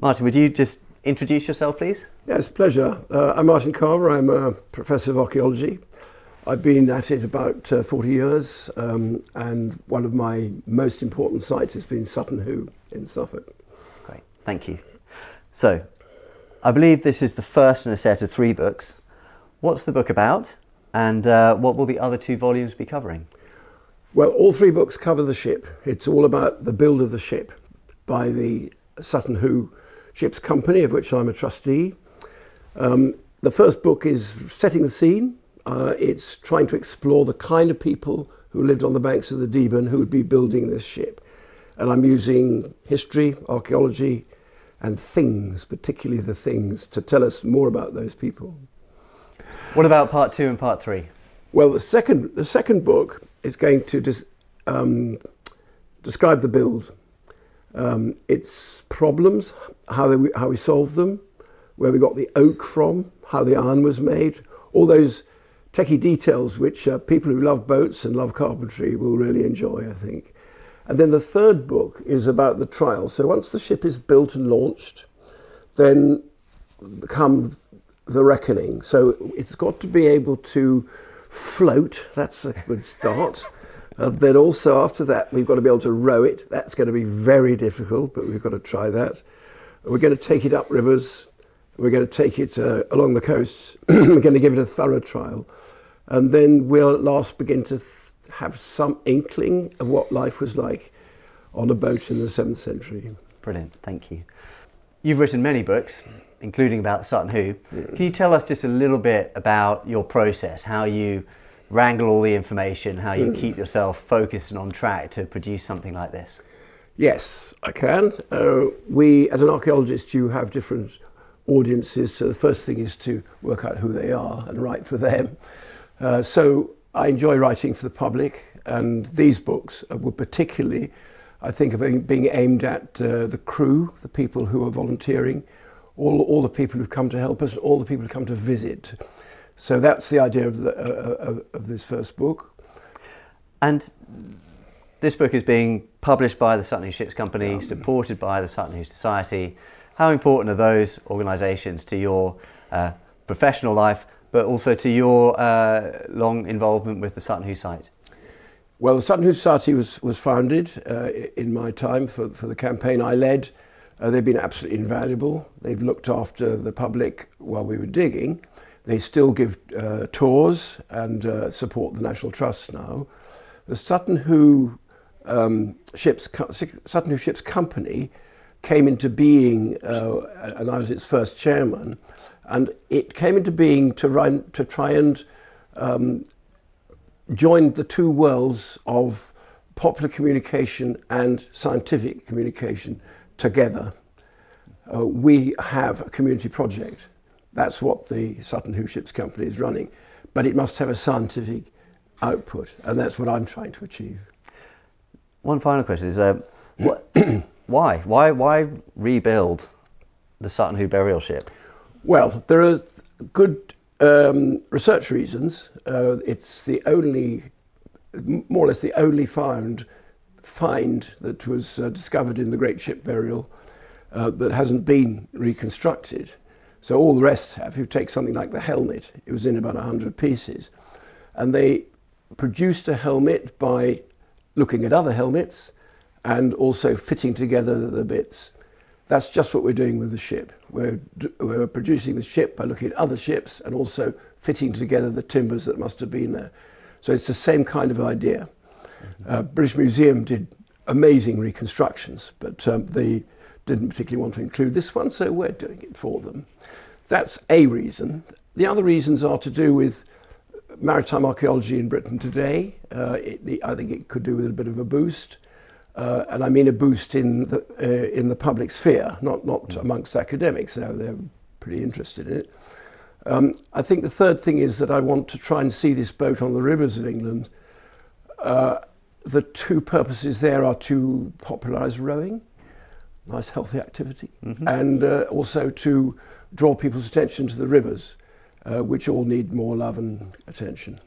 Martin, would you just introduce yourself, please? Yes, pleasure. I'm Martin Carver. I'm a Professor of Archaeology. I've been at it about 40 years, and one of my most important sites has been Sutton Hoo in Suffolk. Great, thank you. So, I believe this is the first in a set of 3 books. What's the book about, and what will the other 2 volumes be covering? Well, all 3 books cover the ship. It's all about the build of the ship by the Sutton Hoo Ship's Company, of which I'm a trustee. The first book is setting the scene. It's trying to explore the kind of people who lived on the banks of the Deben who would be building this ship. And I'm using history, archaeology, and things, particularly the things, to tell us more about those people. What about part 2 and part 3? Well, the second book is going to describe the build, its problems, how we solved them, where we got the oak from, how the iron was made, all those techie details which people who love boats and love carpentry will really enjoy, I think. And then the third book is about the trial. So once the ship is built and launched, then come the reckoning. So it's got to be able to float. That's a good start. Then also after that, we've got to be able to row it. That's going to be very difficult, but we've got to try that. We're going to take it up rivers. We're going to take it along the coasts. We're going to give it a thorough trial. And then we'll at last begin to have some inkling of what life was like on a boat in the 7th century. Brilliant, thank you. You've written many books, including about Sutton Hoo. Can you tell us just a little bit about your process, how you wrangle all the information, how you keep yourself focused and on track to produce something like this? Yes, I can. We, as an archaeologist, you have different audiences. So the first thing is to work out who they are and write for them. So I enjoy writing for the public, and these books were particularly, I think, of being aimed at the crew, the people who are volunteering, all the people who've come to help us, all the people who come to visit. So that's the idea of this first book. And this book is being published by the Sutton Hoo Ships Company, supported by the Sutton Hoo Society. How important are those organisations to your professional life, but also to your long involvement with the Sutton Hoo site? Well, the Sutton Hoo Society was founded in my time for the campaign I led. They've been absolutely invaluable. They've looked after the public while we were digging. They still give tours and support the National Trust now. The Sutton Hoo Ships Company came into being, and I was its first chairman, and it came into being to try and join the 2 worlds of popular communication and scientific communication together. We have a community project. That's what the Sutton Hoo Ships Company is running, but it must have a scientific output, and that's what I'm trying to achieve. One final question is, why rebuild the Sutton Hoo burial ship? Well, there are good research reasons. It's the only, more or less the only find that was discovered in the Great Ship Burial that hasn't been reconstructed. So all the rest have. If you take something like the helmet, it was in about 100 pieces. And they produced a helmet by looking at other helmets and also fitting together the bits. That's just what we're doing with the ship. We're producing the ship by looking at other ships and also fitting together the timbers that must have been there. So it's the same kind of idea. British Museum did amazing reconstructions, but they didn't particularly want to include this one, so we're doing it for them. That's a reason. The other reasons are to do with maritime archaeology in Britain today. I think it could do with a bit of a boost. And I mean a boost in the public sphere, not amongst academics. Now they're pretty interested in it. I think the third thing is that I want to try and see this boat on the rivers of England. The 2 purposes there are to popularise rowing, nice healthy activity, and also to draw people's attention to the rivers, which all need more love and attention.